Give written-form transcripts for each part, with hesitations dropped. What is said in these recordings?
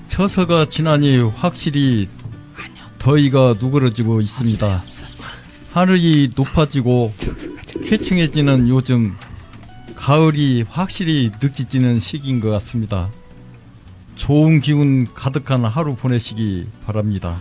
처서가 지나니 확실히 더위가 누그러지고 있습니다. 하늘이 높아지고 쾌청해지는 요즘 가을이 확실히 느껴지는 시기인 것 같습니다. 좋은 기운 가득한 하루 보내시기 바랍니다.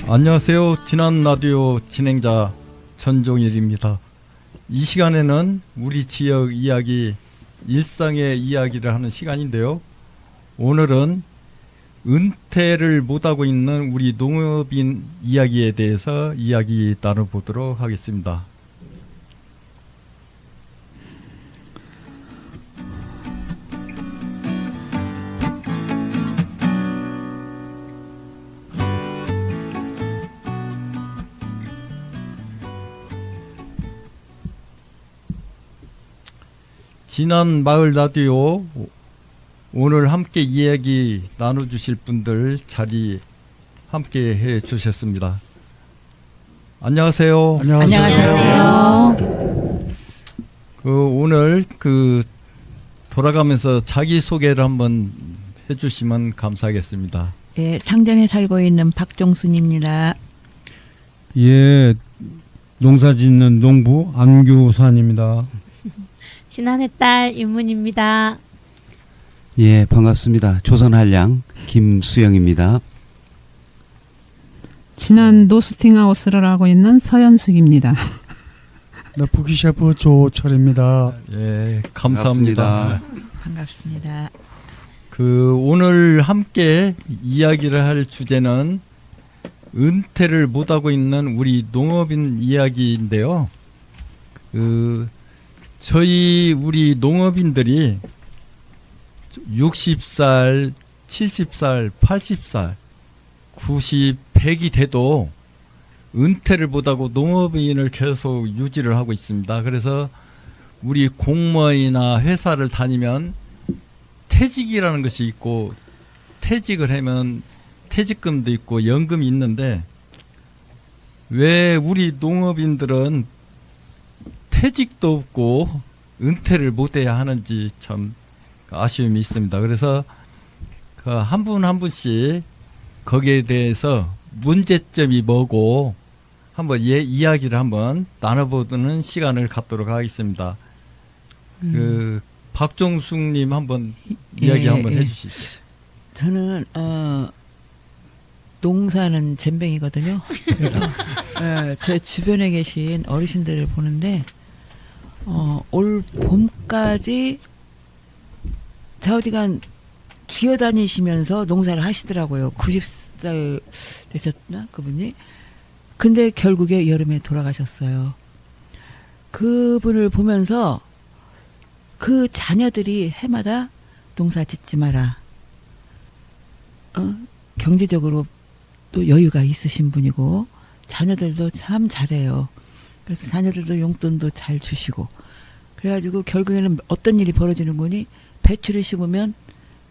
안녕하세요. 지난 라디오 진행자 전종일입니다. 이 시간에는 우리 지역 이야기, 일상의 이야기를 하는 시간인데요. 오늘은 은퇴를 못하고 있는 우리 농업인 이야기에 대해서 이야기 나눠보도록 하겠습니다. 지난 마을 라디오 오늘 함께 이야기 나눠주실 분들 자리 함께 해주셨습니다. 안녕하세요. 안녕하세요. 오늘 돌아가면서 자기 소개를 한번 해주시면 감사하겠습니다. 예, 상전에 살고 있는 박종순입니다. 예, 농사짓는 농부 안규산입니다. 신안의 딸 윤문입니다. 예, 반갑습니다. 조선한량 김수영입니다. 지난 노스팅하우스를 하고 있는 서현숙입니다. 네, 부기셰프 조철입니다. 예, 감사합니다. 반갑습니다. 오늘 함께 이야기를 할 주제는 은퇴를 못하고 있는 우리 농업인 이야기인데요. 우리 농업인들이 60살, 70살, 80살, 90, 100이 돼도 은퇴를 못하고 농업인을 계속 유지를 하고 있습니다. 그래서 우리 공무원이나 회사를 다니면 퇴직이라는 것이 있고, 퇴직을 하면 퇴직금도 있고 연금이 있는데 왜 우리 농업인들은 퇴직도 없고 은퇴를 못해야 하는지 참 아쉬움이 있습니다. 그래서 한 분 한 분씩 거기에 대해서 문제점이 뭐고 한번 이야기를 한번 나눠보는 시간을 갖도록 하겠습니다. 박종숙님 한번 이야기 한번 해주시죠. 저는 농사는 젬병이거든요. 그래서 제 주변에 계신 어르신들을 보는데 올 봄까지 좌우지간 기어다니시면서 농사를 하시더라고요. 90살 되셨나 그분이. 근데 결국에 여름에 돌아가셨어요. 그분을 보면서 그 자녀들이 해마다 농사 짓지 마라. 경제적으로 또 여유가 있으신 분이고 자녀들도 참 잘해요. 그래서 자녀들도 용돈도 잘 주시고 그래가지고 결국에는 어떤 일이 벌어지는 거니 배추를 심으면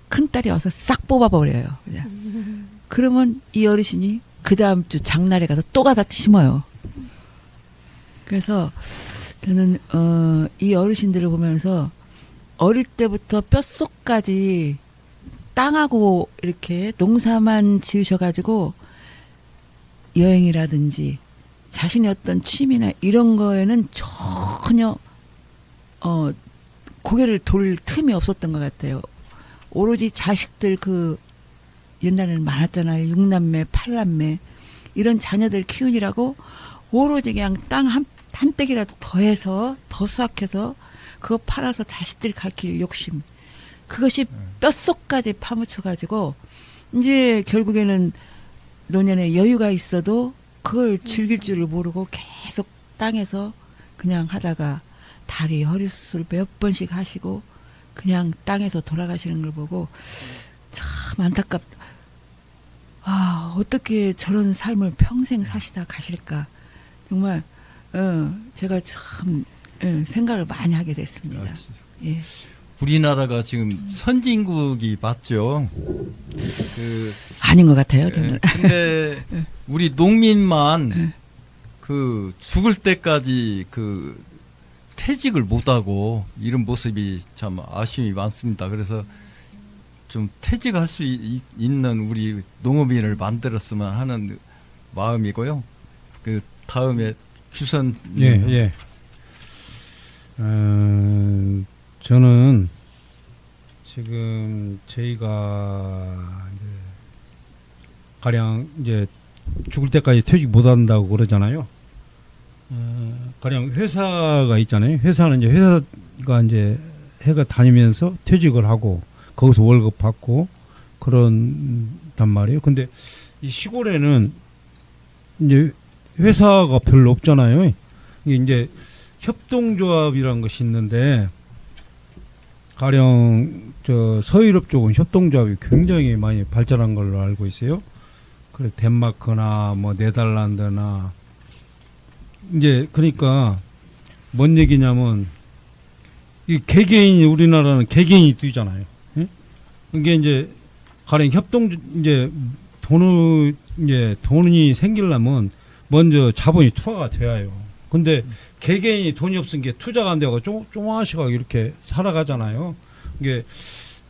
큰딸이 와서 싹 뽑아버려요. 그냥. 그러면 이 어르신이 그 다음 주 장날에 가서 또 가서 심어요. 그래서 저는 이 어르신들을 보면서 어릴 때부터 뼛속까지 땅하고 이렇게 농사만 지으셔가지고 여행이라든지 자신의 어떤 취미나 이런 거에는 전혀 고개를 돌 틈이 없었던 것 같아요. 오로지 자식들 옛날에는 많았잖아요. 6남매, 8남매 이런 자녀들 키우느라고 오로지 그냥 땅 한 떼기라도 더해서 더 수확해서 그거 팔아서 자식들 가르칠 욕심 그것이 뼛속까지 파묻혀가지고 이제 결국에는 노년에 여유가 있어도 그걸 즐길 줄을 모르고 계속 땅에서 그냥 하다가 다리 허리 수술 몇 번씩 하시고 그냥 땅에서 돌아가시는 걸 보고 참 안타깝다. 어떻게 저런 삶을 평생 사시다 가실까. 정말 제가 참 생각을 많이 하게 됐습니다. 예. 우리나라가 지금 선진국이 맞죠. 아닌 것 같아요. 저는. 근데 우리 농민만 그 죽을 때까지 그 퇴직을 못하고 이런 모습이 참 아쉬움이 많습니다. 그래서 좀 퇴직할 수 있는 우리 농업인을 만들었으면 하는 마음이고요. 그 다음에 규선 예. 저는 지금 저희가 이제 가령 이제 죽을 때까지 퇴직 못 한다고 그러잖아요. 가령 회사가 있잖아요. 회사는 이제 회사가 이제 해가 다니면서 퇴직을 하고 거기서 월급 받고 그런단 말이에요. 근데 이 시골에는 이제 회사가 별로 없잖아요. 이게 이제 협동조합이라는 것이 있는데 가령 저 서유럽 쪽은 협동조합이 굉장히 많이 발전한 걸로 알고 있어요. 그래 덴마크나 뭐 네덜란드나 이제 그러니까 뭔 얘기냐면 이 개개인이 우리나라는 개개인이 뛰잖아요. 예? 이게 이제 가령 협동 이제 돈이 생기려면 먼저 자본이 투하가 돼야 해요. 근데 개개인이 돈이 없으니까 투자가 안 되고 조금씩 이렇게 살아가잖아요. 이게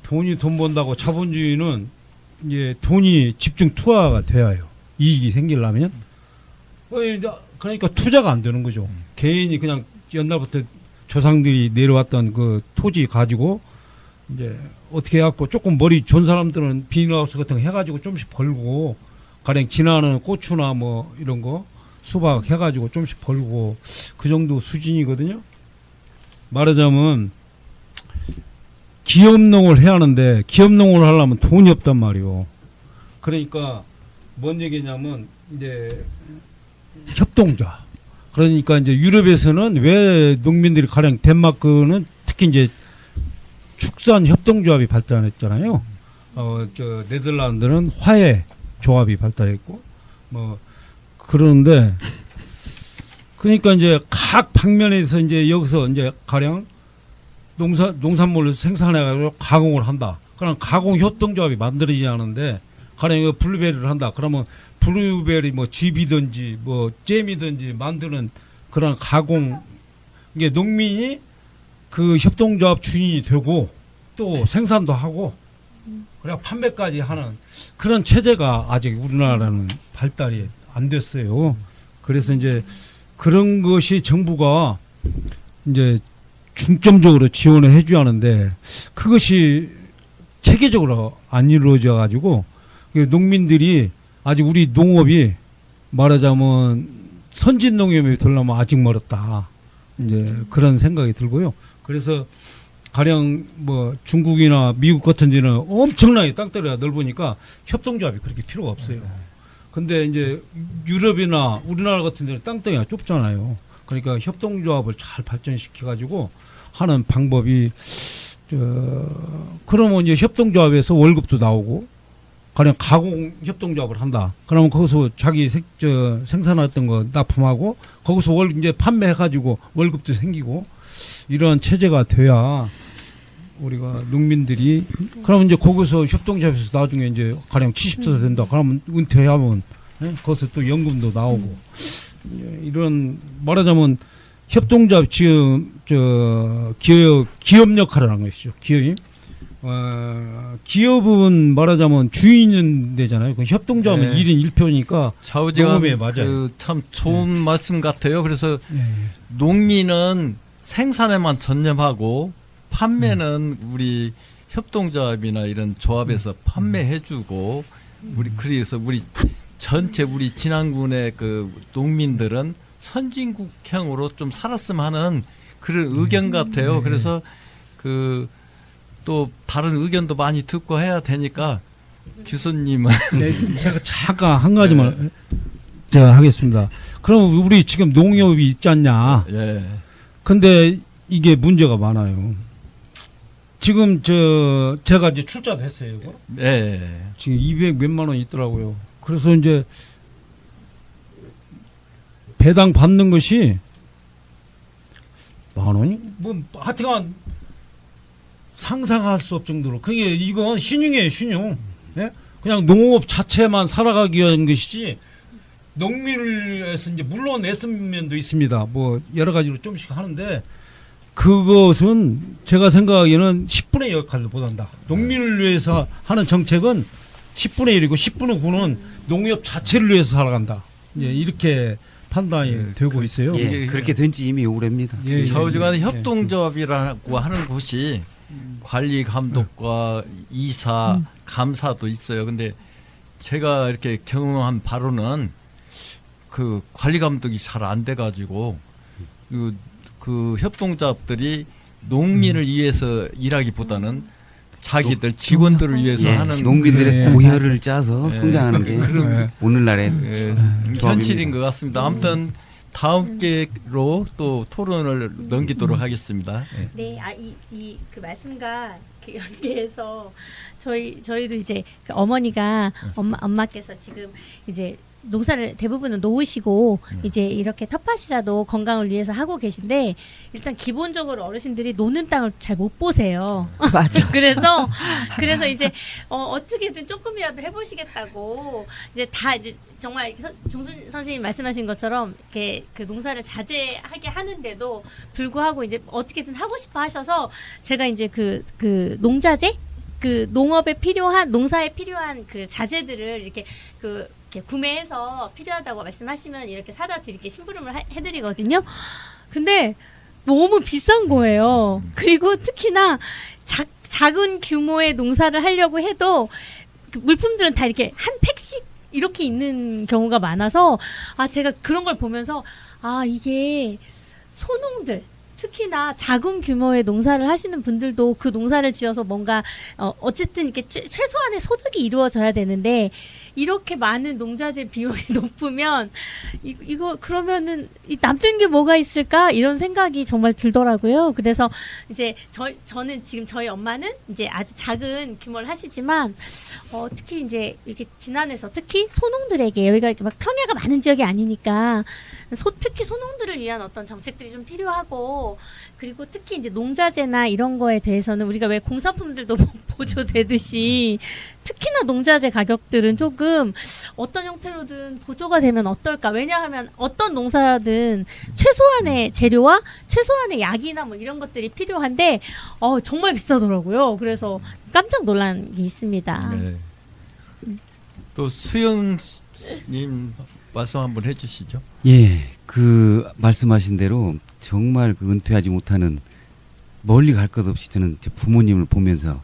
돈 번다고 자본주의는 이제 돈이 집중 투하가 돼야 해요. 이익이 생기려면. 그러니까 투자가 안 되는 거죠. 개인이 그냥 옛날부터 조상들이 내려왔던 그 토지 가지고 이제 어떻게 해갖고 조금 머리 좋은 사람들은 비닐하우스 같은 거 해가지고 좀씩 벌고 가령 지나는 고추나 뭐 이런 거 수박 해가지고 좀씩 벌고 그 정도 수준이거든요. 말하자면 기업농을 해야 하는데 기업농을 하려면 돈이 없단 말이에요. 그러니까 뭔 얘기냐면 이제 협동조합. 그러니까 이제 유럽에서는 왜 농민들이 가령 덴마크는 특히 이제 축산 협동조합이 발달했잖아요. 저 네덜란드는 화해 조합이 발달했고 뭐 그러는데 그러니까 이제 각 방면에서 이제 여기서 이제 가령 농산물을 생산해가지고 가공을 한다. 그럼 가공 협동조합이 만들어지지 않은데 가령 이거 블루베리를 한다. 그러면 블루베리 뭐 즙이든지 뭐 잼이든지 만드는 그런 가공 이게 농민이 그 협동조합 주인이 되고 또 생산도 하고 그래 판매까지 하는 그런 체제가 아직 우리나라는 발달이 안 됐어요. 그래서 이제 그런 것이 정부가 이제 중점적으로 지원을 해줘야 하는데 그것이 체계적으로 안 이루어져 가지고 농민들이 아직 우리 농업이 말하자면 선진 농업이 되려면 아직 멀었다. 이제 그런 생각이 들고요. 그래서 가령 뭐 중국이나 미국 같은 데는 엄청나게 땅덩이가 넓으니까 협동조합이 그렇게 필요가 없어요. 근데 이제 유럽이나 우리나라 같은 데는 땅덩이가 좁잖아요. 그러니까 협동조합을 잘 발전시켜 가지고 하는 방법이 그러면 이제 협동조합에서 월급도 나오고 가령 가공 협동조합을 한다. 그러면 거기서 자기 생산했던 거 납품하고 거기서 이제 판매해 가지고 월급도 생기고 이런 체제가 돼야 우리가 농민들이 그러면 이제 거기서 협동조합에서 나중에 이제 가령 70세 된다. 그러면 은퇴하면 거기서 또 연금도 나오고 이런 말하자면 협동조합 지금 기업 역할을 하는 것이죠. 기업은 말하자면 주인은 되잖아요. 그 협동조합은 1인 1표니까 좌우지간 맞아요. 참 좋은 말씀 같아요. 그래서 농민은 생산에만 전념하고 판매는 우리 협동조합이나 이런 조합에서 판매해주고 그래서 우리 전체 우리 진안군의 그 농민들은 선진국형으로 좀 살았으면 하는 그런 의견 같아요. 그래서 또 다른 의견도 많이 듣고 해야 되니까 교수님은 네, 제가 잠깐 한 가지만 제가 하겠습니다. 그럼 우리 지금 농협이 있지 않냐? 예. 근데 이게 문제가 많아요. 지금 제가 이제 출자도 했어요. 이거. 예. 지금 200 몇만 원 있더라고요. 그래서 이제 배당 받는 것이 만 원이 뭐 하여튼간 상상할 수 없을 정도로 그게 이건 신용이에요, 신용. 예? 그냥 농업 자체만 살아가기 위한 것이지 농민을 위해서 이제 물론 애쓴 면도 있습니다. 뭐 여러 가지로 좀씩 하는데 그것은 제가 생각하기에는 10분의 1 역할을 못한다. 농민을 위해서 하는 정책은 10분의 1이고 10분의 9는 농협 자체를 위해서 살아간다. 예, 이렇게 판단이 되고 있어요. 예, 그렇게 된 지 이미 오래입니다. 예, 좌우지간 예, 예. 협동조합이라고 하는 곳이 관리 감독과 이사, 감사도 있어요. 근데 제가 이렇게 경험한 바로는 그 관리 감독이 잘 안 돼가지고 그 협동조합들이 농민을 위해서 일하기보다는 자기들 직원들을 위해서 예, 하는 농민들의 예. 고혈을 짜서 예. 성장하는 게 예. 오늘날의 현실인 것 같습니다. 아무튼 다음 기회로 또 토론을 넘기도록 하겠습니다. 예. 네, 그 말씀과 그 연계해서 저희도 이제 그 어머니가 엄마께서 지금 이제 농사를 대부분은 놓으시고 이제 이렇게 텃밭이라도 건강을 위해서 하고 계신데 일단 기본적으로 어르신들이 노는 땅을 잘 못 보세요. 맞아. 그래서 이제 어떻게든 조금이라도 해보시겠다고 이제 다 이제 정말 종순 선생님 말씀하신 것처럼 이렇게 그 농사를 자제하게 하는데도 불구하고 이제 어떻게든 하고 싶어 하셔서 제가 이제 그 농자재 그 농업에 필요한 농사에 필요한 그 자재들을 이렇게 이렇게 구매해서 필요하다고 말씀하시면 이렇게 사다 드릴게 심부름을 해드리거든요. 근데 너무 비싼 거예요. 그리고 특히나 작은 규모의 농사를 하려고 해도 그 물품들은 다 이렇게 한 팩씩 이렇게 있는 경우가 많아서 제가 그런 걸 보면서 이게 소농들 특히나 작은 규모의 농사를 하시는 분들도 그 농사를 지어서 뭔가 어쨌든 이렇게 최소한의 소득이 이루어져야 되는데 이렇게 많은 농자재 비용이 높으면 이거 그러면은 남는 게 뭐가 있을까 이런 생각이 정말 들더라고요. 그래서 이제 저는 지금 저희 엄마는 이제 아주 작은 규모를 하시지만 특히 이제 이렇게 진안에서 특히 소농들에게 여기가 이렇게 막 평야가 많은 지역이 아니니까 특히 소농들을 위한 어떤 정책들이 좀 필요하고 그리고 특히 이제 농자재나 이런 거에 대해서는 우리가 왜 공산품들도 보조되듯이 특히나 농자재 가격들은 조금 어떤 형태로든 보조가 되면 어떨까? 왜냐하면 어떤 농사든 최소한의 재료와 최소한의 약이나 뭐 이런 것들이 필요한데 정말 비싸더라고요. 그래서 깜짝 놀란 게 있습니다. 네. 또 수영님 말씀 한번 해주시죠. 예, 그 말씀하신 대로 정말 그 은퇴하지 못하는 멀리 갈 것 없이 저는 제 부모님을 보면서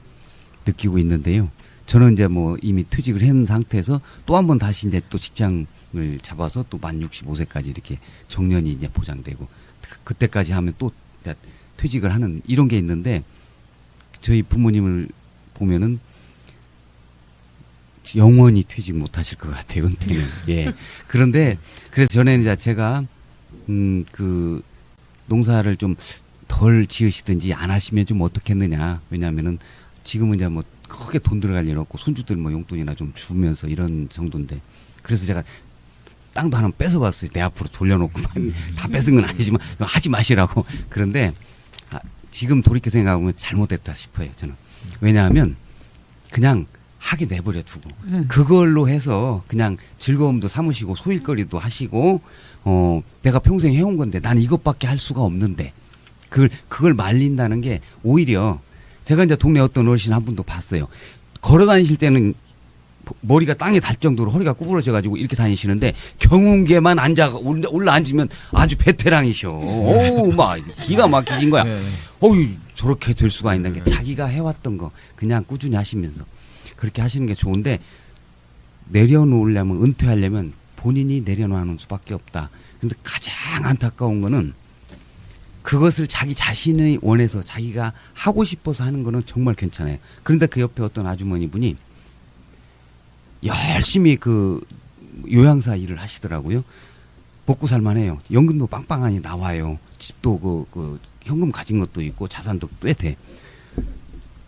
느끼고 있는데요. 저는 이제 뭐 이미 퇴직을 한 상태에서 또 한 번 다시 이제 또 직장을 잡아서 또 만 65세까지 이렇게 정년이 이제 보장되고 그때까지 하면 또 퇴직을 하는 이런 게 있는데 저희 부모님을 보면은 영원히 퇴직 못 하실 것 같아요, 은퇴는. 예. 그런데 그래서 전에는 이제 제가 그 농사를 좀 덜 지으시든지 안 하시면 좀 어떻겠느냐. 왜냐하면은 지금은 이제 뭐 크게 돈 들어갈 일 없고 손주들 뭐 용돈이나 좀 주면서 이런 정도인데 그래서 제가 땅도 하나 뺏어봤어요. 내 앞으로 돌려놓고 다 뺏은 건 아니지만 하지 마시라고. 그런데 지금 돌이켜 생각하면 잘못됐다 싶어요. 저는. 왜냐하면 그냥 하게 내버려 두고 그걸로 해서 그냥 즐거움도 삼으시고 소일거리도 하시고 내가 평생 해온 건데 난 이것밖에 할 수가 없는데 그걸 말린다는 게 오히려 제가 이제 동네 어떤 어르신 한 분도 봤어요. 걸어 다니실 때는 머리가 땅에 닿을 정도로 허리가 구부러져가지고 이렇게 다니시는데 경운기에만 올라 앉으면 아주 베테랑이셔. 오우 막 기가 막히신 거야. 어유 저렇게 될 수가 있는 게 자기가 해왔던 거 그냥 꾸준히 하시면서 그렇게 하시는 게 좋은데 내려놓으려면 은퇴하려면 본인이 내려놓는 수밖에 없다. 근데 가장 안타까운 거는 그것을 자기 자신이 원해서 자기가 하고 싶어서 하는 거는 정말 괜찮아요. 그런데 그 옆에 어떤 아주머니 분이 열심히 그 요양사 일을 하시더라고요. 먹고 살만해요. 연금도 빵빵하니 나와요. 집도 그 현금 가진 것도 있고 자산도 꽤 돼.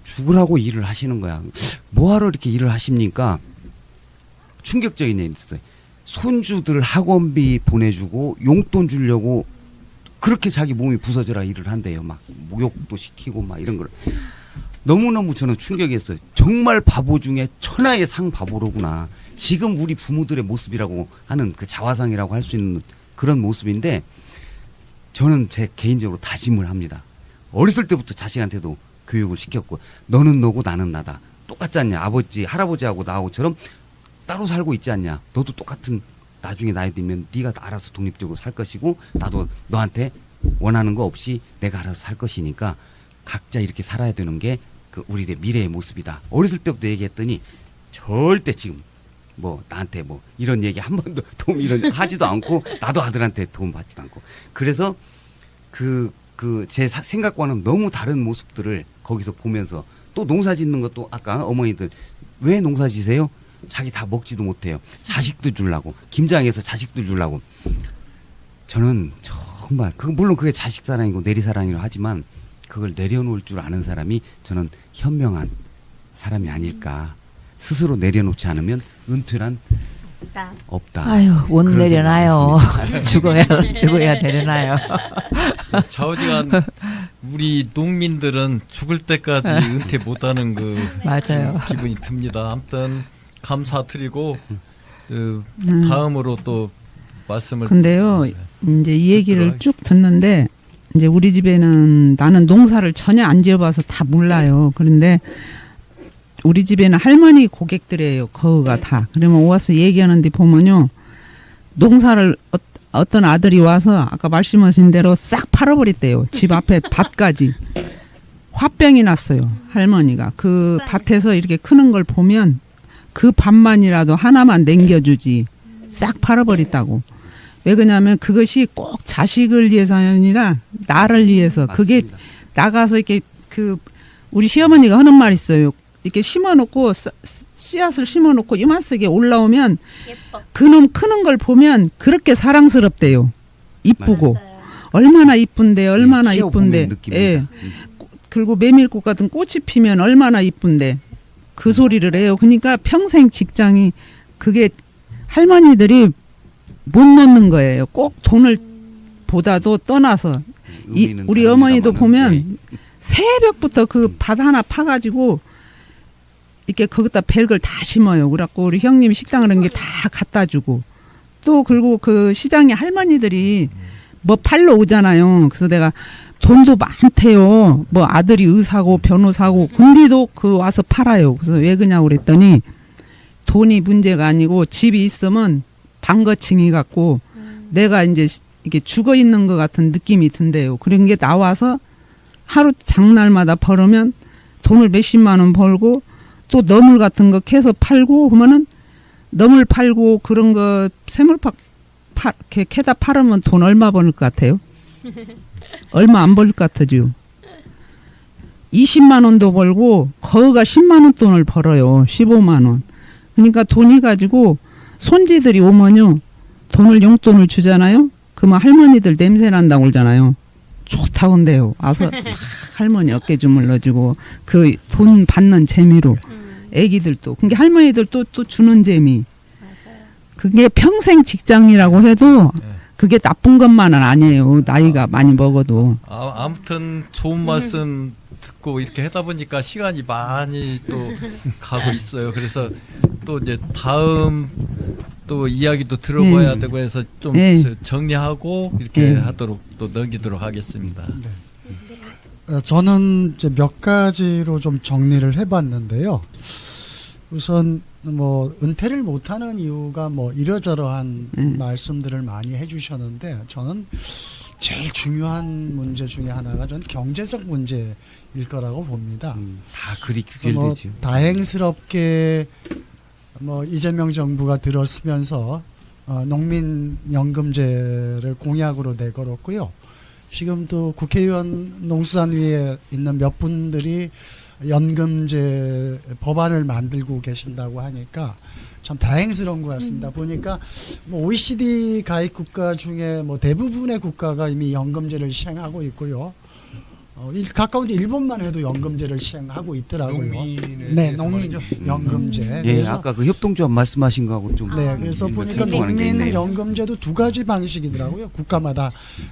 죽으라고 일을 하시는 거야. 뭐하러 이렇게 일을 하십니까? 충격적인 일이 있었어요. 손주들 학원비 보내주고 용돈 주려고 그렇게 자기 몸이 부서져라 일을 한대요. 막 목욕도 시키고 막 이런 걸. 너무너무 저는 충격이었어요. 정말 바보 중에 천하의 상 바보로구나. 지금 우리 부모들의 모습이라고 하는 그 자화상이라고 할 수 있는 그런 모습인데 저는 제 개인적으로 다짐을 합니다. 어렸을 때부터 자식한테도 교육을 시켰고 너는 너고 나는 나다. 똑같지 않냐. 아버지 할아버지하고 나하고처럼 따로 살고 있지 않냐. 너도 똑같은 나중에 나이 들면 네가 알아서 독립적으로 살 것이고 나도 너한테 원하는 거 없이 내가 알아서 살 것이니까 각자 이렇게 살아야 되는 게 그 우리의 미래의 모습이다. 어렸을 때부터 얘기했더니 절대 지금 뭐 나한테 뭐 이런 얘기 한 번도 도움 이런 하지도 않고 나도 아들한테 도움 받지도 않고 그래서 제 생각과는 너무 다른 모습들을 거기서 보면서 또 농사 짓는 것도 아까 어머니들 왜 농사 지세요? 자기 다 먹지도 못해요. 자식도 주려고 김장해서 자식도 주려고 저는 정말 물론 그게 자식 사랑이고 내리 사랑이라고 하지만 그걸 내려놓을 줄 아는 사람이 저는 현명한 사람이 아닐까. 스스로 내려놓지 않으면 은퇴란 없다. 아유, 못 그런 내려놔요. 생각이 죽어야 내려놔요. 좌우지간 우리 농민들은 죽을 때까지 은퇴 못하는 그 맞아요. 기분이 듭니다. 아무튼 감사드리고 다음으로 또 말씀을 근데요, 이제 이 얘기를 듣도록 쭉 듣는데 이제 우리 집에는 나는 농사를 전혀 안 지어봐서 다 몰라요. 그런데 우리 집에는 할머니 고객들이에요. 거우가 다. 그러면 와서 얘기하는데 보면요. 농사를 어떤 아들이 와서 아까 말씀하신 대로 싹 팔아버렸대요. 집 앞에 밭까지. 화병이 났어요. 할머니가. 그 밭에서 이렇게 크는 걸 보면 그 밭만이라도 하나만 남겨주지. 싹 팔아버렸다고. 왜 그러냐면 그것이 꼭 자식을 위해서가 아니라 나를 위해서. 그게 맞습니다. 나가서 이렇게 우리 시어머니가 하는 말 있어요. 이렇게 심어놓고 씨앗을 심어놓고 이만쓰게 올라오면 예뻐. 그놈 크는 걸 보면 그렇게 사랑스럽대요. 이쁘고 맞아요. 얼마나 이쁜데 얼마나 키워보면 이쁜데. 느낍니다. 예. 그리고 메밀꽃 같은 꽃이 피면 얼마나 이쁜데 그 소리를 해요. 그러니까 평생 직장이 그게 할머니들이 못 놓는 거예요. 꼭 돈을 보다도 떠나서 우리 어머니도 보면 새벽부터 그 밭 하나 파가지고 이렇게 거기다 벨글 다 심어요. 그래갖고 우리 형님 식당을 한 게 다 갖다 주고 또 그리고 그 시장에 할머니들이 뭐 팔러 오잖아요. 그래서 내가 돈도 많대요. 뭐 아들이 의사고 변호사고 근데도 그 와서 팔아요. 그래서 왜 그냐고 그랬더니 돈이 문제가 아니고 집이 있으면 방거칭이 갖고 내가 이제 이게 죽어 있는 것 같은 느낌이 든대요. 그런 게 나와서 하루 장날마다 벌으면 돈을 몇십만 원 벌고 또 너물 같은 거 캐서 팔고 그러면은 너물 팔고 그런 거 새물팍 이렇게 캐다 팔으면 돈 얼마 버는 것 같아요? 얼마 안 벌 것 같아요. 20만 원도 벌고 거기가 10만 원 돈을 벌어요. 15만 원. 그러니까 돈이 가지고 손지들이 오면요. 돈을 용돈을 주잖아요. 그러면 할머니들 냄새 난다고 그러잖아요. 좋다고 한대요. 와서 막 할머니 어깨 주물러주고 그 돈 받는 재미로 애기들도 그게 할머니들도 또 주는 재미. 맞아요. 그게 평생 직장이라고 해도 그게 나쁜 것만은 아니에요. 나이가 많이 먹어도. 아무튼 좋은 말씀 듣고 이렇게 하다 보니까 시간이 많이 또 가고 있어요. 그래서 또 이제 다음 또 이야기도 들어봐야 되고 해서 좀 정리하고 이렇게 하도록 또 넘기도록 하겠습니다. 저는 이제 몇 가지로 좀 정리를 해봤는데요. 우선 뭐 은퇴를 못하는 이유가 뭐 이러저러한 말씀들을 많이 해주셨는데 저는 제일 중요한 문제 중에 하나가 전 경제적 문제일 거라고 봅니다. 다 그리 뭐 길들죠. 다행스럽게 뭐 이재명 정부가 들어서면서 농민연금제를 공약으로 내걸었고요. 지금도 국회의원 농수산위에 있는 몇 분들이 연금제 법안을 만들고 계신다고 하니까 참 다행스러운 것 같습니다. 보니까 뭐 OECD 가입 국가 중에 뭐 대부분의 국가가 이미 연금제를 시행하고 있고요. 가까운데 일본만 해도 연금제를 시행하고 있더라고요. 농민에 네, 대해서 농민 말이죠. 연금제. 예, 그래서 아까 그 협동조합 말씀하신 거하고 좀 네, 그래서 보니까 상통하는 게 농민 있네요. 연금제도 두 가지 방식이더라고요. 국가마다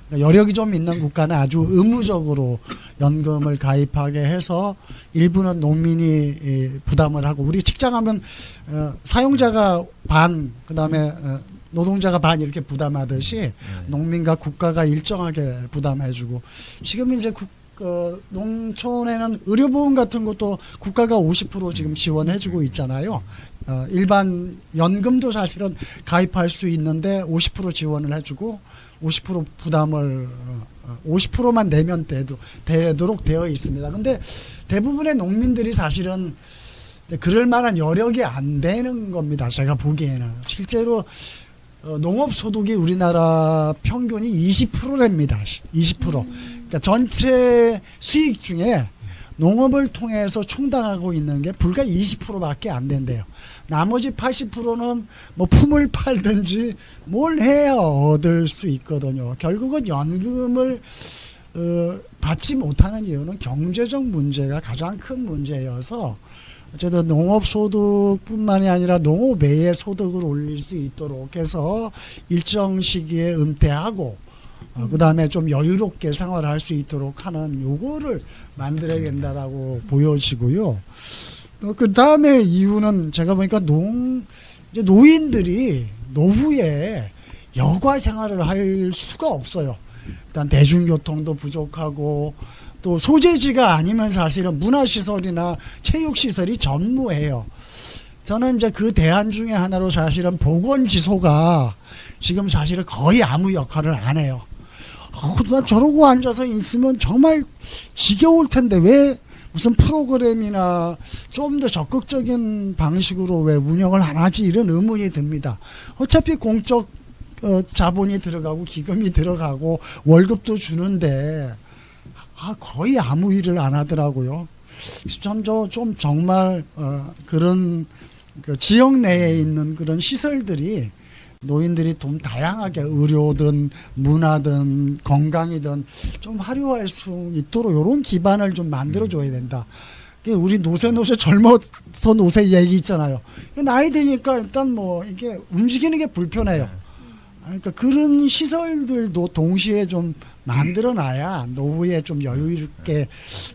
그러니까 여력이 좀 있는 국가는 아주 의무적으로 연금을 가입하게 해서 일부는 농민이 부담을 하고, 우리 직장하면 사용자가 반, 그다음에 노동자가 반 이렇게 부담하듯이 농민과 국가가 일정하게 부담해주고, 지금 이제 농촌에는 의료보험 같은 것도 국가가 50% 지금 지원해주고 있잖아요. 일반 연금도 사실은 가입할 수 있는데 50% 지원을 해주고 50% 부담을 50%만 내면 되도록 되어 있습니다. 근데 대부분의 농민들이 사실은 그럴 만한 여력이 안 되는 겁니다. 제가 보기에는 실제로 농업 소득이 우리나라 평균이 20%랍니다. 20%. 그러니까 전체 수익 중에 농업을 통해서 충당하고 있는 게 불과 20%밖에 안 된대요. 나머지 80%는 뭐 품을 팔든지 뭘 해야 얻을 수 있거든요. 결국은 연금을 받지 못하는 이유는 경제적 문제가 가장 큰 문제여서, 어쨌든 농업 소득뿐만이 아니라 농업 외의 소득을 올릴 수 있도록 해서 일정 시기에 은퇴하고 그다음에 좀 여유롭게 생활할 수 있도록 하는 요거를 만들어야 된다라고 보여지고요. 그 다음에 이유는 제가 보니까 이제 노인들이 노후에 여가 생활을 할 수가 없어요. 일단 대중교통도 부족하고, 또 소재지가 아니면 사실은 문화시설이나 체육시설이 전무해요. 저는 이제 그 대안 중에 하나로 사실은 보건지소가 지금 사실은 거의 아무 역할을 안 해요. 나 저러고 앉아서 있으면 정말 지겨울 텐데 왜 무슨 프로그램이나 좀 더 적극적인 방식으로 왜 운영을 안 하지, 이런 의문이 듭니다. 어차피 공적 자본이 들어가고 기금이 들어가고 월급도 주는데 거의 아무 일을 안 하더라고요. 좀 정말 그런 그 지역 내에 있는 그런 시설들이 노인들이 좀 다양하게 의료든 문화든 건강이든 좀 활용할 수 있도록 이런 기반을 좀 만들어줘야 된다. 우리 노세 젊어서 노세 얘기 있잖아요. 나이 드니까 일단 뭐 이게 움직이는 게 불편해요. 그러니까 그런 시설들도 동시에 좀 만들어놔야 노후에 좀 여유 있게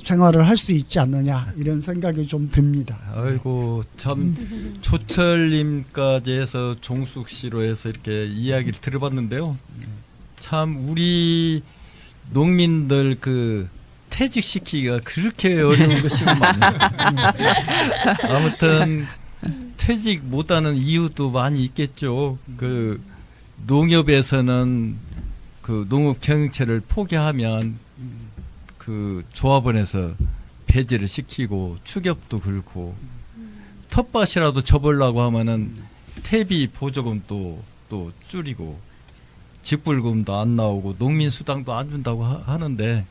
생활을 할 수 있지 않느냐, 이런 생각이 좀 듭니다. 아이고, 참 조철님까지 해서 종숙 씨로 해서 이렇게 이야기를 들어봤는데요. 참 우리 농민들 그 퇴직시키기가 그렇게 어려운 것이 많아요. 아무튼 퇴직 못하는 이유도 많이 있겠죠. 그 농협에서는 그 농업 경영체를 포기하면 그 조합원에서 배제를 시키고 추격도 그렇고, 텃밭이라도 접으려고 하면은 퇴비 보조금도 또 줄이고 직불금도 안 나오고 농민수당도 안 준다고 하는데,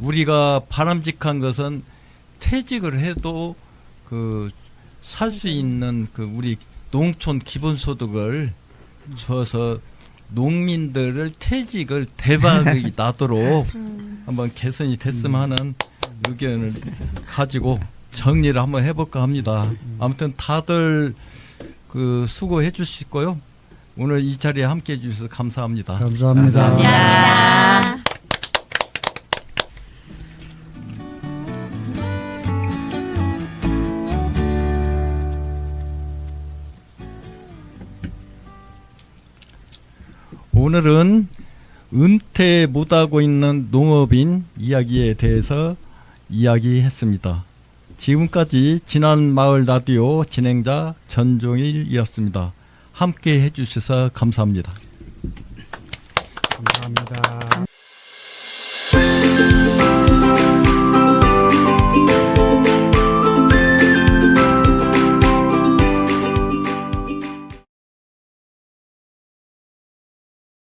우리가 바람직한 것은 퇴직을 해도 그 살 수 있는 그 우리 농촌 기본소득을 줘서 농민들을 퇴직을 대박이 나도록 한번 개선이 됐으면 하는 의견을 가지고 정리를 한번 해볼까 합니다. 아무튼 다들 그 수고해 주시고요. 오늘 이 자리에 함께 해주셔서 감사합니다. 감사합니다. 감사합니다. 오늘은 은퇴 못하고 있는 농업인 이야기에 대해서 이야기했습니다. 지금까지 지난마을 라디오 진행자 전종일이었습니다. 함께 해주셔서 감사합니다. 감사합니다.